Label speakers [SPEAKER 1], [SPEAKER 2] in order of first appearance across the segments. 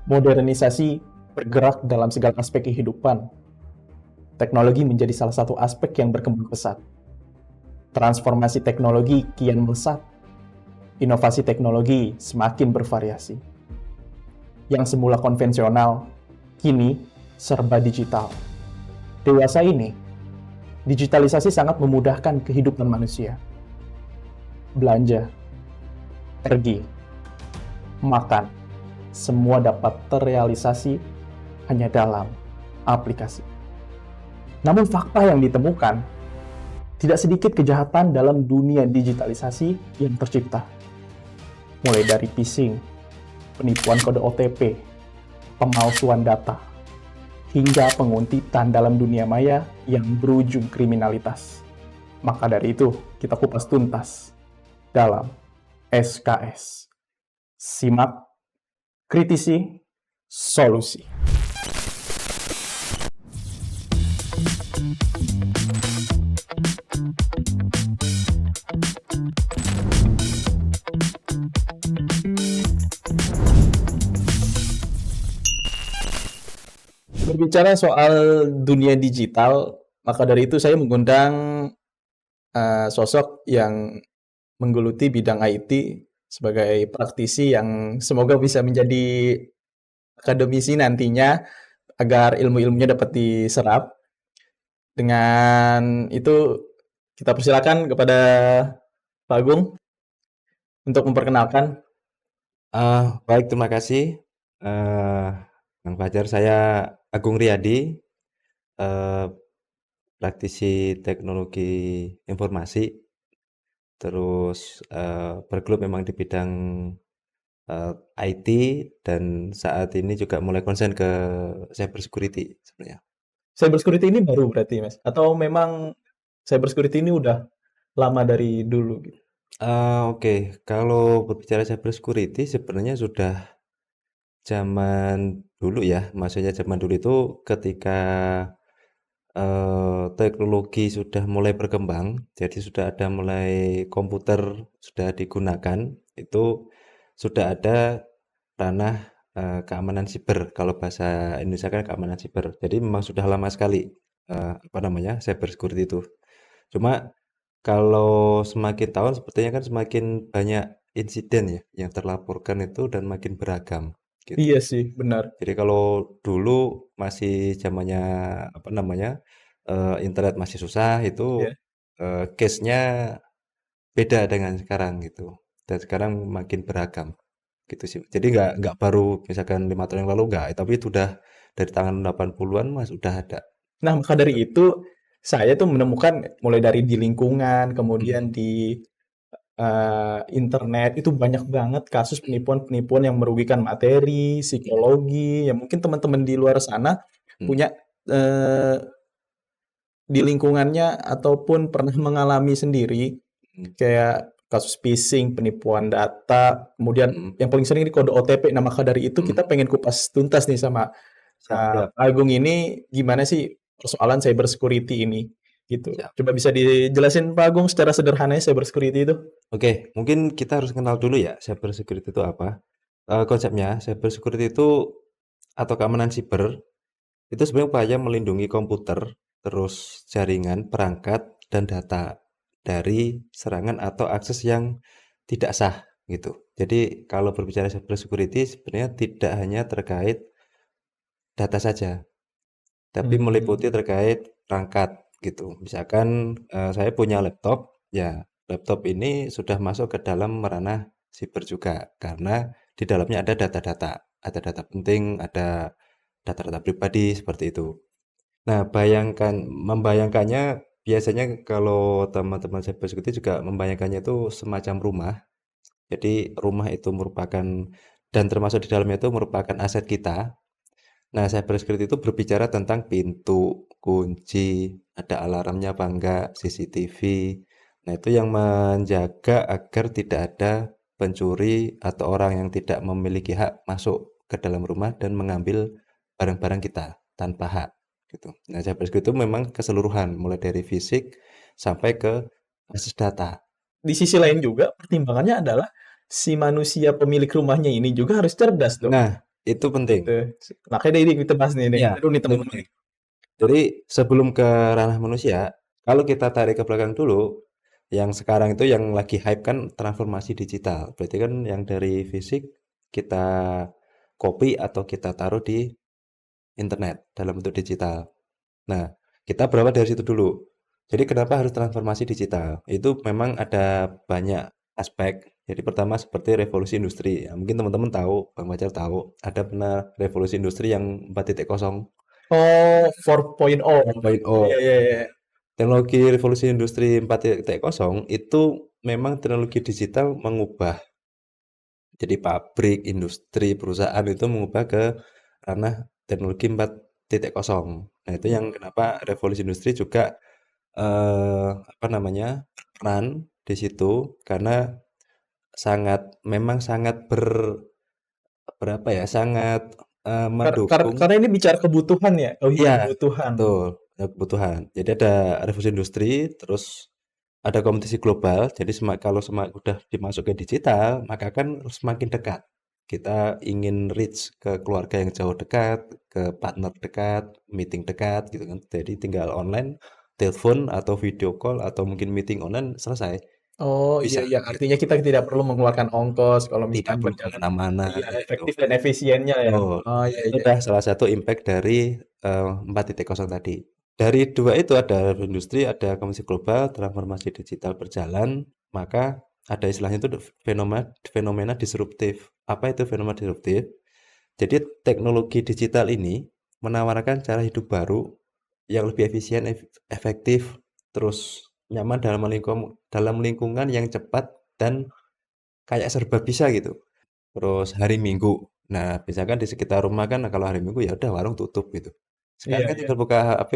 [SPEAKER 1] Modernisasi bergerak dalam segala aspek kehidupan. Teknologi menjadi salah satu aspek yang berkembang pesat. Transformasi teknologi kian melesat. Inovasi teknologi semakin bervariasi. Yang semula konvensional, kini serba digital. Dewasa ini, digitalisasi sangat memudahkan kehidupan manusia. Belanja, pergi, makan, semua dapat terrealisasi hanya dalam aplikasi. Namun fakta yang ditemukan, tidak sedikit kejahatan dalam dunia digitalisasi yang tercipta. Mulai dari phishing, penipuan kode OTP, pemalsuan data, hingga penguntitan dalam dunia maya yang berujung kriminalitas. Maka dari itu, kita kupas tuntas dalam SKS. Simak, kritisi, solusi. Berbicara soal dunia digital, maka dari itu saya mengundang sosok yang menggeluti bidang IT sebagai praktisi yang semoga bisa menjadi akademisi nantinya agar ilmu-ilmunya dapat diserap. Dengan itu kita persilakan kepada Pak Agung untuk memperkenalkan.
[SPEAKER 2] Baik, terima kasih, Bang Fajar. Saya Agung Riyadi, eh, praktisi teknologi informasi, terus bergelut memang di bidang IT, dan saat ini juga mulai konsen ke cyber security sebenarnya.
[SPEAKER 1] Cybersecurity ini baru berarti, Mas? Atau memang cybersecurity ini udah lama dari dulu gitu?
[SPEAKER 2] Oke, kalau berbicara cyber security sebenarnya sudah zaman dulu ya. Maksudnya zaman dulu itu ketika teknologi sudah mulai berkembang, jadi sudah ada mulai komputer sudah digunakan, itu sudah ada ranah keamanan siber. Kalau bahasa Indonesia kan keamanan siber. Jadi memang sudah lama sekali cyber security itu. Cuma kalau semakin tahun sepertinya kan semakin banyak insiden ya yang terlaporkan itu dan makin beragam gitu.
[SPEAKER 1] Iya sih, benar.
[SPEAKER 2] Jadi kalau dulu masih zamannya internet masih susah itu,
[SPEAKER 1] Ya.
[SPEAKER 2] case-nya beda dengan sekarang gitu. Dan sekarang makin beragam gitu sih. Jadi nggak baru misalkan 5 tahun yang lalu nggak, tapi itu udah dari tahun 80-an Mas udah ada.
[SPEAKER 1] Nah, maka dari itu saya tuh menemukan mulai dari di lingkungan, kemudian
[SPEAKER 2] Mhm,
[SPEAKER 1] di internet itu banyak banget kasus penipuan-penipuan yang merugikan materi,
[SPEAKER 2] iya,
[SPEAKER 1] psikologi, ya mungkin teman-teman di luar sana
[SPEAKER 2] mhm,
[SPEAKER 1] punya eh, di lingkungannya ataupun pernah mengalami sendiri
[SPEAKER 2] mhm,
[SPEAKER 1] kayak kasus phishing, penipuan data, kemudian
[SPEAKER 2] mhm,
[SPEAKER 1] yang paling sering ini kode OTP. Nah, maka dari itu
[SPEAKER 2] mhm.
[SPEAKER 1] kita pengen kupas tuntas nih sama
[SPEAKER 2] Siap, siap,
[SPEAKER 1] Pak Agung ini gimana sih persoalan cyber security ini gitu.
[SPEAKER 2] siap.
[SPEAKER 1] Coba bisa dijelasin Pak Agung secara sederhananya cyber security itu?
[SPEAKER 2] Oke, mungkin kita harus kenal dulu ya cyber security itu apa. Konsepnya cyber security itu atau keamanan siber itu sebenarnya upaya melindungi komputer, terus jaringan, perangkat, dan data dari serangan atau akses yang tidak sah gitu. Jadi kalau berbicara cyber security sebenarnya tidak hanya terkait data saja, tapi meliputi
[SPEAKER 1] Hmm.
[SPEAKER 2] terkait perangkat gitu. Misalkan saya punya laptop, ya laptop ini sudah masuk ke dalam ranah siber juga karena di dalamnya ada data penting, ada data-data pribadi seperti itu. Nah, membayangkannya biasanya kalau teman-teman cyber security juga membayangkannya itu semacam rumah. Jadi rumah itu merupakan dan termasuk di dalamnya itu merupakan aset kita. Nah, cyber security itu berbicara tentang pintu, kunci, ada alarmnya apa enggak, CCTV. Nah, itu yang menjaga agar tidak ada pencuri atau orang yang tidak memiliki hak masuk ke dalam rumah dan mengambil barang-barang kita tanpa hak gitu. Nah, cyber security itu memang keseluruhan mulai dari fisik sampai ke basis data.
[SPEAKER 1] Di sisi lain juga pertimbangannya adalah si manusia pemilik rumahnya ini juga harus cerdas
[SPEAKER 2] Nah,
[SPEAKER 1] dong.
[SPEAKER 2] Itu penting.
[SPEAKER 1] Gitu. Makanya ini kita bahas nih,
[SPEAKER 2] Iya,
[SPEAKER 1] seru nih
[SPEAKER 2] itu
[SPEAKER 1] teman-teman.
[SPEAKER 2] penting. Jadi sebelum ke ranah manusia, kalau kita tarik ke belakang dulu, yang sekarang itu yang lagi hype kan transformasi digital. Berarti kan yang dari fisik kita copy atau kita taruh di internet dalam bentuk digital. Nah, kita berawal dari situ dulu. Jadi kenapa harus transformasi digital? Itu memang ada banyak aspek. Jadi pertama seperti revolusi industri. Ya, mungkin teman-teman tahu, Bang Fajar tahu, ada pernah revolusi industri yang 4.0.
[SPEAKER 1] Oh, 4.0. Iya,
[SPEAKER 2] 4.0.
[SPEAKER 1] iya, iya.
[SPEAKER 2] Teknologi revolusi industri 4.0 itu memang teknologi digital mengubah. Jadi pabrik, industri, perusahaan itu mengubah ke ranah teknologi 4.0. Nah, itu yang kenapa revolusi industri juga apa namanya, berperan di situ karena memang sangat berapa ya, sangat mendukung.
[SPEAKER 1] Karena ini bicara kebutuhan ya. Oh iya,
[SPEAKER 2] Iya,
[SPEAKER 1] kebutuhan.
[SPEAKER 2] betul, ada kebutuhan. Jadi ada revolusi industri, terus ada kompetisi global. Jadi kalau udah dimasuk ke digital, maka kan semakin dekat. Kita ingin reach ke keluarga yang jauh dekat, ke partner dekat, meeting dekat gitu kan. Jadi tinggal online, telepon atau video call atau mungkin meeting online selesai.
[SPEAKER 1] Oh iya,
[SPEAKER 2] Bisa
[SPEAKER 1] iya.
[SPEAKER 2] gitu.
[SPEAKER 1] Artinya kita tidak perlu mengeluarkan ongkos kalau
[SPEAKER 2] Tidak
[SPEAKER 1] misalkan
[SPEAKER 2] perlu
[SPEAKER 1] berjalan.
[SPEAKER 2] kemana-mana
[SPEAKER 1] Iya,
[SPEAKER 2] gitu.
[SPEAKER 1] efektif dan efisiennya ya.
[SPEAKER 2] Betul.
[SPEAKER 1] Oh
[SPEAKER 2] Nah,
[SPEAKER 1] iya,
[SPEAKER 2] itu
[SPEAKER 1] iya.
[SPEAKER 2] udah salah satu impact dari 4.0 tadi. Dari dua itu ada industri, ada kompetisi global, transformasi digital berjalan, maka ada istilahnya itu fenomena fenomena disruptif. Apa itu fenomena disruptif? Jadi teknologi digital ini menawarkan cara hidup baru yang lebih efisien, efektif, terus nyaman dalam lingkungan yang cepat dan kayak serba bisa gitu. Terus hari Minggu. Nah, misalkan di sekitar rumah kan kalau hari Minggu ya udah warung tutup gitu. Sekarang
[SPEAKER 1] Iya,
[SPEAKER 2] kan
[SPEAKER 1] iya.
[SPEAKER 2] tinggal buka HP,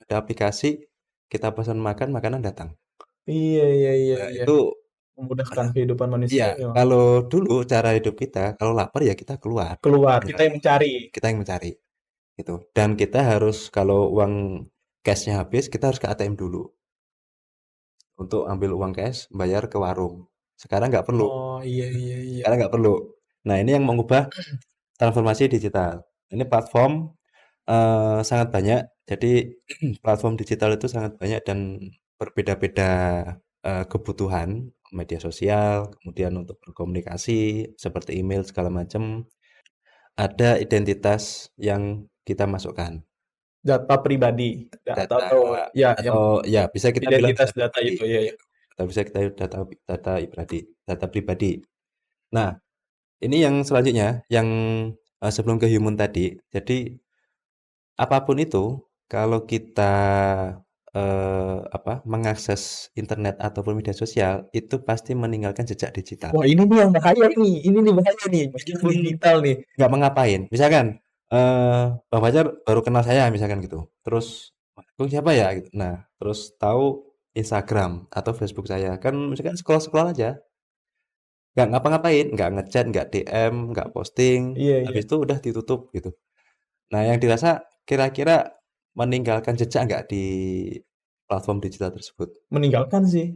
[SPEAKER 2] ada aplikasi, kita pesan makan, makanan datang.
[SPEAKER 1] Iya, iya, iya,
[SPEAKER 2] Nah,
[SPEAKER 1] iya.
[SPEAKER 2] itu
[SPEAKER 1] Memudahkan kehidupan manusia
[SPEAKER 2] iya,
[SPEAKER 1] memang.
[SPEAKER 2] kalau dulu cara hidup kita, kalau lapar ya kita keluar,
[SPEAKER 1] Keluar, kita
[SPEAKER 2] jalan,
[SPEAKER 1] yang mencari.
[SPEAKER 2] kita yang mencari gitu. Dan kita harus kalau uang cashnya habis, kita harus ke ATM dulu untuk ambil uang cash, bayar ke warung. Sekarang nggak perlu.
[SPEAKER 1] Oh iya, iya, iya.
[SPEAKER 2] Sekarang nggak perlu. Nah, ini yang mengubah transformasi digital. Ini platform sangat banyak. Jadi platform digital itu sangat banyak dan berbeda-beda kebutuhan, media sosial, kemudian untuk berkomunikasi seperti email segala macam. Ada identitas yang kita masukkan.
[SPEAKER 1] Data pribadi.
[SPEAKER 2] Data
[SPEAKER 1] Atau ya, yang
[SPEAKER 2] atau ya bisa kita bilang
[SPEAKER 1] identitas
[SPEAKER 2] data
[SPEAKER 1] data
[SPEAKER 2] pribadi
[SPEAKER 1] itu. Iya, iya.
[SPEAKER 2] gitu. Atau bisa kita data data pribadi, data pribadi. Nah, ini yang selanjutnya yang sebelum ke human tadi. Jadi apapun itu, kalau kita, mengakses internet ataupun media sosial, itu pasti meninggalkan jejak digital.
[SPEAKER 1] Wah ini nih yang bahaya nih. Ini nih bahaya nih. Jejak
[SPEAKER 2] Meskipun
[SPEAKER 1] digital nih.
[SPEAKER 2] nggak mengapain, misalkan, Bang Fajar baru kenal saya misalkan gitu, terus, "Aku siapa ya?" Gitu. Nah, terus tahu Instagram atau Facebook saya, kan misalkan scroll-scroll aja, nggak ngapa-ngapain, nggak ngechat, nggak DM, nggak posting,
[SPEAKER 1] Iya, iya.
[SPEAKER 2] habis itu udah ditutup gitu. Nah, yang dirasa kira-kira meninggalkan jejak nggak di platform digital tersebut?
[SPEAKER 1] Meninggalkan sih.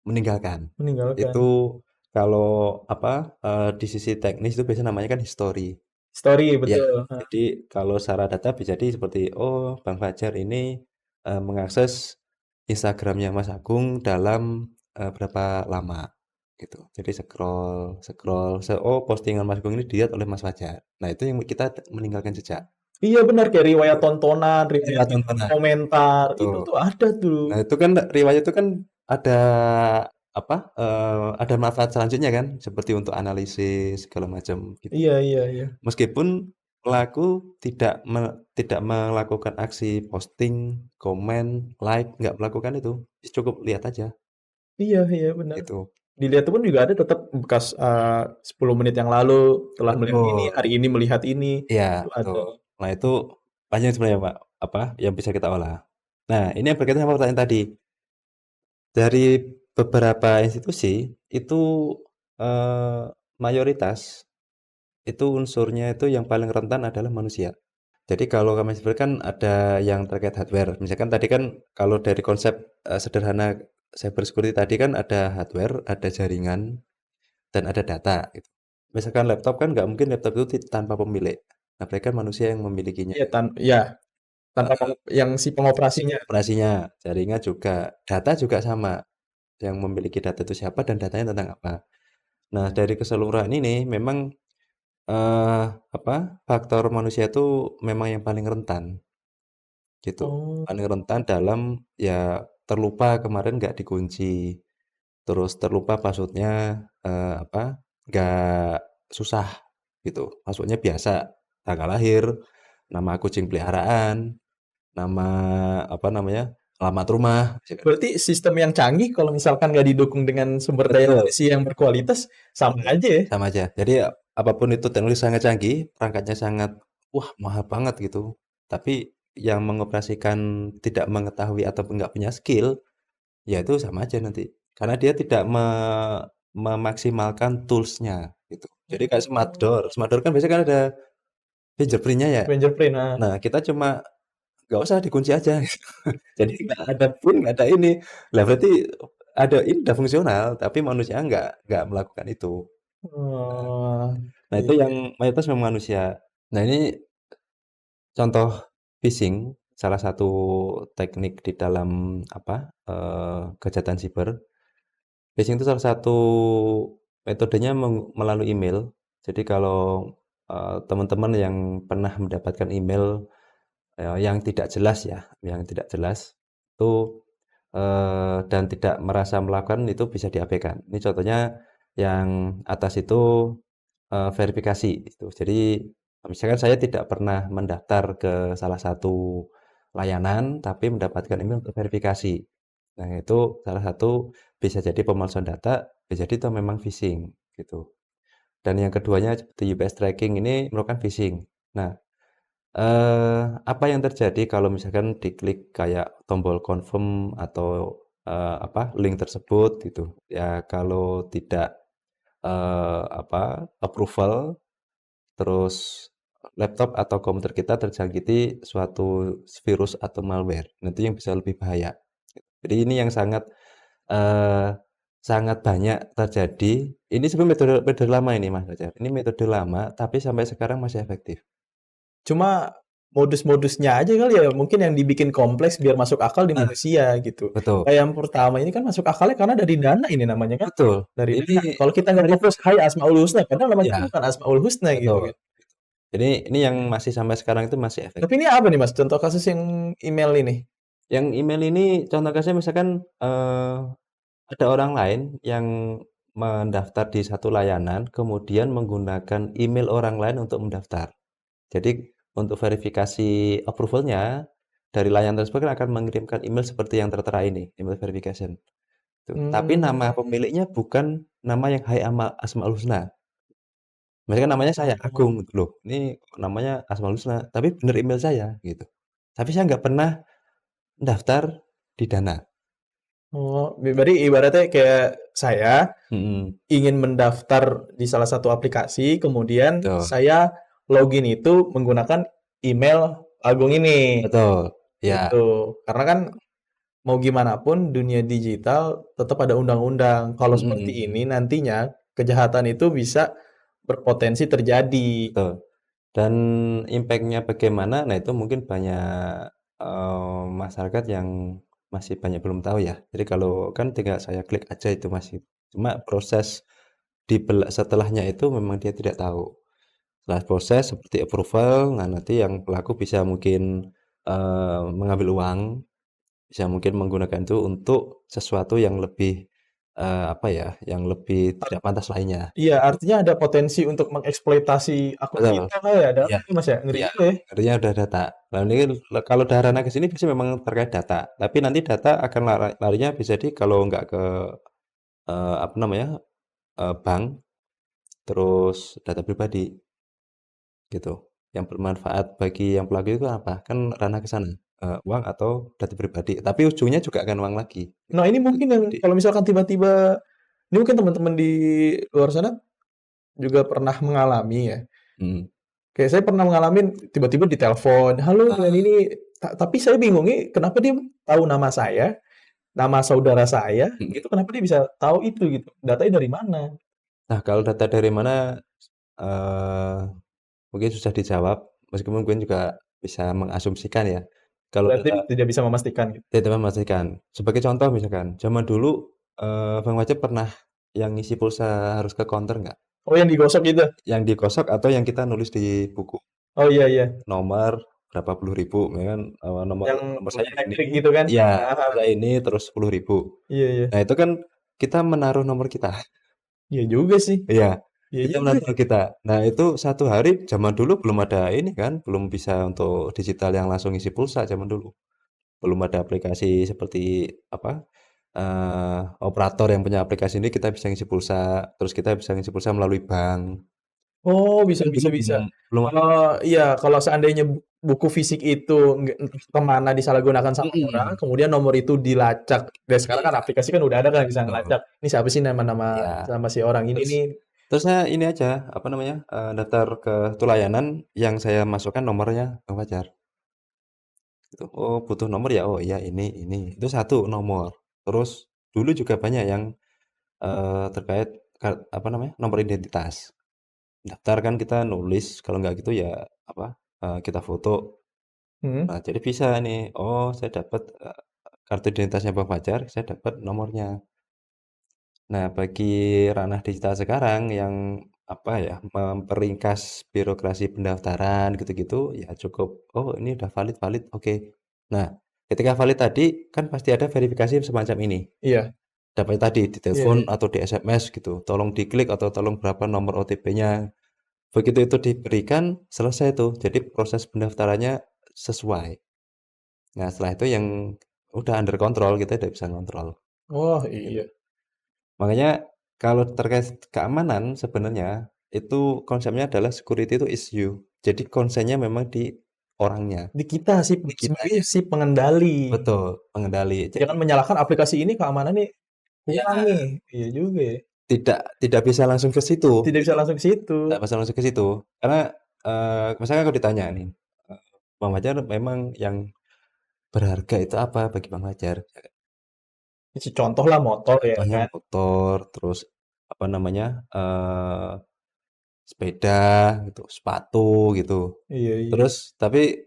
[SPEAKER 2] Meninggalkan.
[SPEAKER 1] Meninggalkan.
[SPEAKER 2] Itu kalau apa, di sisi teknis itu biasanya namanya kan history.
[SPEAKER 1] Story,
[SPEAKER 2] Ya,
[SPEAKER 1] betul. Hah.
[SPEAKER 2] jadi kalau secara data bisa jadi seperti, oh Bang Fajar ini mengakses Instagramnya Mas Agung dalam berapa lama gitu. Jadi scroll, scroll, oh postingan Mas Agung ini dilihat oleh Mas Fajar. Nah itu yang kita meninggalkan jejak.
[SPEAKER 1] Iya benar kayak riwayat
[SPEAKER 2] Gitu.
[SPEAKER 1] tontonan, riwayat
[SPEAKER 2] Lewat tontonan.
[SPEAKER 1] komentar. Itu
[SPEAKER 2] Betul.
[SPEAKER 1] tuh ada tuh.
[SPEAKER 2] Nah itu kan riwayat itu kan ada apa? Ada manfaat selanjutnya kan, seperti untuk analisis segala macam gitu.
[SPEAKER 1] Iya, iya, iya.
[SPEAKER 2] Meskipun pelaku tidak melakukan aksi posting, komen, like, nggak melakukan itu, cukup lihat aja,
[SPEAKER 1] Iya, iya benar.
[SPEAKER 2] gitu.
[SPEAKER 1] Dilihat pun juga ada tetap bekas 10 menit yang lalu telah melihat ini,
[SPEAKER 2] Betul,
[SPEAKER 1] hari ini melihat ini.
[SPEAKER 2] iya
[SPEAKER 1] Itu ada.
[SPEAKER 2] betul. Nah itu banyak sebenarnya Pak, apa, yang bisa kita olah. Nah ini yang berkaitan sama pertanyaan tadi, dari beberapa institusi itu, eee, mayoritas itu unsurnya itu yang paling rentan adalah manusia. Jadi kalau kami sebutkan ada yang terkait hardware. Misalkan tadi kan kalau dari konsep sederhana cyber security tadi kan ada hardware, ada jaringan, dan ada data gitu. misalkan laptop kan nggak mungkin laptop itu tanpa pemilik. Nah, mereka kan manusia yang memilikinya.
[SPEAKER 1] Iya, ya, tanpa
[SPEAKER 2] Heeh,
[SPEAKER 1] yang si pengoperasinya.
[SPEAKER 2] operasinya, jaringan juga, data juga sama. Yang memiliki data itu siapa dan datanya tentang apa. Nah, dari keseluruhan ini memang apa, faktor manusia itu memang yang paling rentan, gitu.
[SPEAKER 1] Oh,
[SPEAKER 2] Paling rentan dalam ya terlupa kemarin nggak dikunci, terus terlupa password-nya apa, nggak susah gitu. Password-nya biasa, tanggal lahir, nama kucing peliharaan, nama apa namanya, alamat rumah, misalkan.
[SPEAKER 1] berarti sistem yang canggih kalau misalkan nggak didukung dengan sumber daya
[SPEAKER 2] Betul.
[SPEAKER 1] manusia yang berkualitas, sama aja ya.
[SPEAKER 2] Sama aja. Jadi apapun itu teknologi sangat canggih, perangkatnya sangat, wah mahal banget gitu. Tapi yang mengoperasikan tidak mengetahui atau nggak punya skill, ya itu sama aja nanti. Karena dia tidak memaksimalkan tools-nya gitu. Jadi kayak smart
[SPEAKER 1] Oh,
[SPEAKER 2] door. Smart door kan biasanya kan ada fingerprint-nya ya.
[SPEAKER 1] fingerprint, nah.
[SPEAKER 2] Nah, kita cuma nggak usah dikunci aja. Jadi nggak ada pin, nggak ada ini. Lah berarti ada ini udah fungsional, tapi manusia nggak melakukan itu.
[SPEAKER 1] Oh,
[SPEAKER 2] Nah, itu
[SPEAKER 1] iya.
[SPEAKER 2] yang mayoritas memang manusia. Nah, ini contoh phishing, salah satu teknik di dalam apa, kejahatan siber. Phishing itu salah satu metodenya melalui email. Jadi kalau, teman-teman yang pernah mendapatkan email, yang tidak jelas ya, yang tidak jelas, itu, dan tidak merasa melakukan itu bisa diabaikan. Ini contohnya yang atas itu verifikasi itu. Jadi, misalkan saya tidak pernah mendaftar ke salah satu layanan, tapi mendapatkan email untuk verifikasi. Nah, itu salah satu bisa jadi pemalsuan data, bisa jadi itu memang phishing, gitu. Dan yang keduanya seperti UPS tracking ini merupakan phishing. Nah, apa yang terjadi kalau misalkan diklik kayak tombol confirm atau, apa, link tersebut gitu, ya kalau tidak, apa, approval, terus laptop atau komputer kita terjangkiti suatu virus atau malware. Nanti yang bisa lebih bahaya. Jadi ini yang sangat, eee, sangat banyak terjadi. Ini sebenarnya metode metode lama ini Mas Fajar. Ini metode lama, tapi sampai sekarang masih efektif.
[SPEAKER 1] Cuma modus-modusnya aja kali ya, mungkin yang dibikin kompleks biar masuk akal di
[SPEAKER 2] Nah,
[SPEAKER 1] manusia gitu.
[SPEAKER 2] betul
[SPEAKER 1] Kayak yang pertama ini kan masuk akalnya karena dari dana ini namanya kan,
[SPEAKER 2] betul.
[SPEAKER 1] dari
[SPEAKER 2] Ini
[SPEAKER 1] dana. Kalau kita
[SPEAKER 2] dari
[SPEAKER 1] nge-request, "Hai Asmaul Husna," padahal namanya kan
[SPEAKER 2] ya,
[SPEAKER 1] bukan Asmaul Husna gitu
[SPEAKER 2] betul.
[SPEAKER 1] kan.
[SPEAKER 2] Jadi ini yang masih sampai sekarang itu masih
[SPEAKER 1] Tapi
[SPEAKER 2] efektif.
[SPEAKER 1] ini apa nih Mas, contoh kasus yang email ini?
[SPEAKER 2] Yang email ini contoh kasusnya misalkan, ada orang lain yang mendaftar di satu layanan, kemudian menggunakan email orang lain untuk mendaftar. Jadi untuk verifikasi approval-nya, dari layanan tersebut kan akan mengirimkan email seperti yang tertera ini, email verification, tuh. Tapi nama
[SPEAKER 1] Mmm,
[SPEAKER 2] pemiliknya bukan nama yang Hai Asmaul Husna. Misalkan namanya saya,
[SPEAKER 1] oh.
[SPEAKER 2] Agung, gitu. Loh, ini kok namanya Asmaul Husna, tapi bener email saya, gitu. Tapi saya nggak pernah daftar di Dana.
[SPEAKER 1] Oh, berarti ibaratnya kayak saya
[SPEAKER 2] Mhm,
[SPEAKER 1] ingin mendaftar di salah satu aplikasi, kemudian
[SPEAKER 2] betul
[SPEAKER 1] saya login itu menggunakan email Agung ini,
[SPEAKER 2] betul, iya,
[SPEAKER 1] gitu. Karena kan mau gimana pun dunia digital tetap ada undang-undang. Kalau
[SPEAKER 2] mhm,
[SPEAKER 1] seperti ini nantinya kejahatan itu bisa berpotensi terjadi.
[SPEAKER 2] betul. Dan impact-nya bagaimana, nah itu mungkin banyak, masyarakat yang masih banyak belum tahu ya. Jadi kalau kan tinggal saya klik aja itu masih cuma proses setelahnya itu memang dia tidak tahu. Setelah proses seperti approval, nah nanti yang pelaku bisa mungkin, mengambil uang, bisa mungkin menggunakan itu untuk sesuatu yang lebih, apa ya, yang lebih
[SPEAKER 1] Art
[SPEAKER 2] tidak pantas lainnya.
[SPEAKER 1] iya, artinya ada potensi untuk mengeksploitasi akun
[SPEAKER 2] Betul,
[SPEAKER 1] kita Kak, ya, ada apa
[SPEAKER 2] iya
[SPEAKER 1] nih Mas ya? Ngeri
[SPEAKER 2] iya,
[SPEAKER 1] juga ya.
[SPEAKER 2] artinya udah data. Nah ini kan kalau udah ranah ke sini biasanya memang terkait data, tapi nanti data akan larinya bisa jadi kalau nggak ke, apa namanya, bank, terus data pribadi, gitu. Yang bermanfaat bagi yang pelaku itu apa? Kan ranah ke sana, uang atau data pribadi, tapi ujungnya juga akan uang lagi,
[SPEAKER 1] Nah, ini
[SPEAKER 2] data
[SPEAKER 1] mungkin yang
[SPEAKER 2] pribadi.
[SPEAKER 1] kalau misalkan tiba-tiba ini mungkin teman-teman di luar sana juga pernah mengalami ya.
[SPEAKER 2] Mhm.
[SPEAKER 1] Kayak saya pernah mengalami tiba-tiba ditelepon, "Halo dengan
[SPEAKER 2] Heeh,
[SPEAKER 1] ini," tapi saya bingungnya kenapa dia tahu nama saya, nama saudara saya,
[SPEAKER 2] mhm.
[SPEAKER 1] gitu kenapa dia bisa tahu itu gitu, datanya dari mana?
[SPEAKER 2] Nah, kalau data dari mana, eee, mungkin susah dijawab, meskipun mungkin juga bisa mengasumsikan ya. Kalau
[SPEAKER 1] Berarti
[SPEAKER 2] data
[SPEAKER 1] tidak bisa memastikan gitu?
[SPEAKER 2] tidak memastikan. Sebagai contoh misalkan, zaman dulu, Bang Wajib pernah yang ngisi pulsa harus ke counter nggak?
[SPEAKER 1] Oh, yang digosok itu?
[SPEAKER 2] Yang digosok atau yang kita nulis di buku?
[SPEAKER 1] Oh, iya iya.
[SPEAKER 2] Nomor berapa puluh ribu, misalkan, nomor
[SPEAKER 1] Yang
[SPEAKER 2] nomor saya ini
[SPEAKER 1] elektrik gitu kan?
[SPEAKER 2] iya, nomor
[SPEAKER 1] Heeh.
[SPEAKER 2] saya ini terus 10.000.
[SPEAKER 1] Iya iya.
[SPEAKER 2] Nah, itu kan kita menaruh nomor kita.
[SPEAKER 1] Iya juga sih.
[SPEAKER 2] Iya,
[SPEAKER 1] Iya
[SPEAKER 2] kita
[SPEAKER 1] juga
[SPEAKER 2] menaruh
[SPEAKER 1] ya.
[SPEAKER 2] kita. Nah, itu satu hari zaman dulu belum ada ini kan, belum bisa untuk digital yang langsung isi pulsa zaman dulu. Belum ada aplikasi seperti apa, operator yang punya aplikasi ini kita bisa ngisi pulsa, terus kita bisa ngisi pulsa melalui bank.
[SPEAKER 1] Oh,
[SPEAKER 2] Itu
[SPEAKER 1] bisa
[SPEAKER 2] kan
[SPEAKER 1] bisa
[SPEAKER 2] dulu
[SPEAKER 1] bisa.
[SPEAKER 2] belum ada.
[SPEAKER 1] Iya, kalau seandainya buku fisik itu entah ke mana disalahgunakan sama orang,
[SPEAKER 2] Mhm,
[SPEAKER 1] kemudian nomor itu dilacak. Dan sekarang kan
[SPEAKER 2] iya,
[SPEAKER 1] aplikasi kan udah ada kan bisa
[SPEAKER 2] betul,
[SPEAKER 1] ngelacak. Ini siapa sih nama-nama
[SPEAKER 2] iya.
[SPEAKER 1] sama si orang ini
[SPEAKER 2] Terus
[SPEAKER 1] nih?
[SPEAKER 2] terus saya ini aja, apa namanya, daftar ke satu layanan yang saya masukkan nomornya Bang Fajar, gitu. Oh, butuh nomor ya? Oh iya ini. Itu satu nomor. Terus dulu juga banyak yang, terkait apa namanya, nomor identitas. Daftar kan kita nulis, kalau nggak gitu ya apa, kita foto.
[SPEAKER 1] Mhm.
[SPEAKER 2] Nah, jadi bisa nih, oh saya dapat, kartu identitasnya Bang Fajar, saya dapat nomornya. Nah, bagi ranah digital sekarang yang, apa ya, memperingkas birokrasi pendaftaran gitu-gitu, ya cukup, "Oh, ini udah valid valid, oke." Nah, ketika valid tadi, kan pasti ada verifikasi semacam ini.
[SPEAKER 1] Iya.
[SPEAKER 2] Dapat tadi di
[SPEAKER 1] Iya
[SPEAKER 2] telepon
[SPEAKER 1] iya.
[SPEAKER 2] atau di SMS gitu, "Tolong diklik," atau "Tolong berapa nomor OTP-nya." Begitu itu diberikan, selesai tuh. Jadi proses pendaftarannya sesuai. Nah, setelah itu yang udah under kontrol, kita udah bisa ngontrol,
[SPEAKER 1] Oh,
[SPEAKER 2] gitu.
[SPEAKER 1] iya.
[SPEAKER 2] Makanya kalau terkait keamanan sebenarnya itu konsepnya adalah security itu is you. Jadi konsennya memang di orangnya,
[SPEAKER 1] Di kita sih
[SPEAKER 2] di
[SPEAKER 1] sebagai
[SPEAKER 2] kitanya.
[SPEAKER 1] si pengendali.
[SPEAKER 2] Betul, pengendali. Jadi
[SPEAKER 1] Jangan menyalahkan aplikasi ini keamanannya kurang
[SPEAKER 2] ya
[SPEAKER 1] nih. Iya juga ya.
[SPEAKER 2] tidak tidak bisa langsung ke situ
[SPEAKER 1] Tidak bisa
[SPEAKER 2] gitu.
[SPEAKER 1] langsung ke situ.
[SPEAKER 2] Tidak bisa langsung ke situ. Karena misalnya aku ditanya nih, Bang Fajar memang yang berharga itu apa bagi Bang Fajar?
[SPEAKER 1] Contoh lah motor ya
[SPEAKER 2] Contohnya
[SPEAKER 1] kan.
[SPEAKER 2] motor, terus apa namanya, sepeda gitu, sepatu gitu.
[SPEAKER 1] Iya iya.
[SPEAKER 2] Terus tapi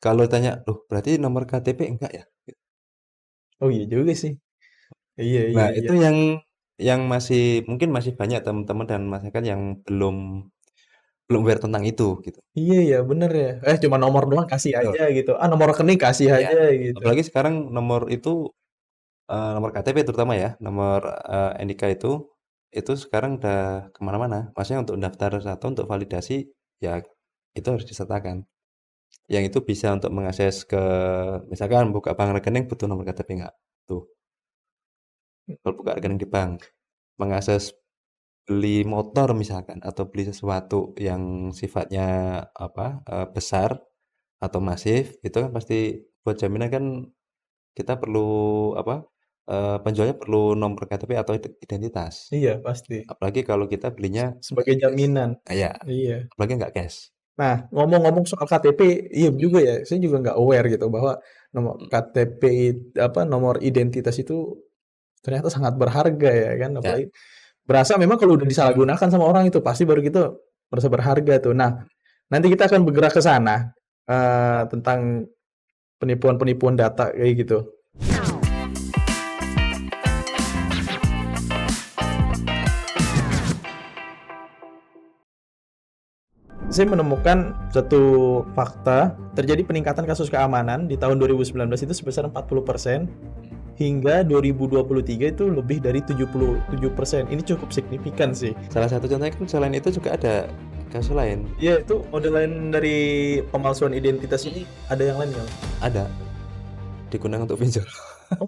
[SPEAKER 2] kalau ditanya, "Loh berarti nomor KTP enggak ya?"
[SPEAKER 1] Oh iya juga sih. Iya iya
[SPEAKER 2] Nah
[SPEAKER 1] iya.
[SPEAKER 2] itu yang masih mungkin masih banyak teman-teman dan masyarakat yang belum belum aware tentang itu gitu.
[SPEAKER 1] Iya ya, bener ya. Cuma nomor doang kasih
[SPEAKER 2] Betul,
[SPEAKER 1] aja gitu. Nomor rekening kasih
[SPEAKER 2] iya.
[SPEAKER 1] aja gitu.
[SPEAKER 2] Apalagi sekarang nomor itu, nomor KTP terutama ya, nomor, NIK itu sekarang udah ke mana-mana. Maksudnya untuk daftar atau untuk validasi, ya itu harus disertakan. Yang itu bisa untuk mengakses ke misalkan buka bank rekening butuh nomor KTP nggak? Tuh, kalau buka rekening di bank. Mengakses beli motor misalkan atau beli sesuatu yang sifatnya apa, besar atau masif, itu kan pasti buat jaminan kan kita perlu apa, penjualnya perlu nomor KTP atau identitas.
[SPEAKER 1] Iya pasti.
[SPEAKER 2] Apalagi kalau kita belinya nggak
[SPEAKER 1] Sebagai
[SPEAKER 2] cash.
[SPEAKER 1] jaminan.
[SPEAKER 2] Iya,
[SPEAKER 1] Iya.
[SPEAKER 2] apalagi nggak cash.
[SPEAKER 1] Nah, ngomong-ngomong soal KTP, iya juga ya. Saya juga nggak aware gitu bahwa nomor
[SPEAKER 2] Mhm,
[SPEAKER 1] KTP apa nomor identitas itu ternyata sangat berharga ya kan.
[SPEAKER 2] ya,
[SPEAKER 1] Apalagi berasa memang kalau udah disalahgunakan sama orang itu pasti baru gitu merasa berharga tuh. Nah, nanti kita akan bergerak ke sana
[SPEAKER 2] ya.
[SPEAKER 1] tentang penipuan-penipuan data kayak gitu. Saya menemukan satu fakta, terjadi peningkatan kasus keamanan di tahun 2019 itu sebesar 40%, hingga 2023 itu lebih dari 77%. Ini cukup signifikan sih.
[SPEAKER 2] Salah satu contohnya kan selain itu juga ada kasus lain,
[SPEAKER 1] Ya, itu model lain dari pemalsuan identitas ini ada yang lain nggak?
[SPEAKER 2] ada, digunakan untuk pinjol.
[SPEAKER 1] Oh,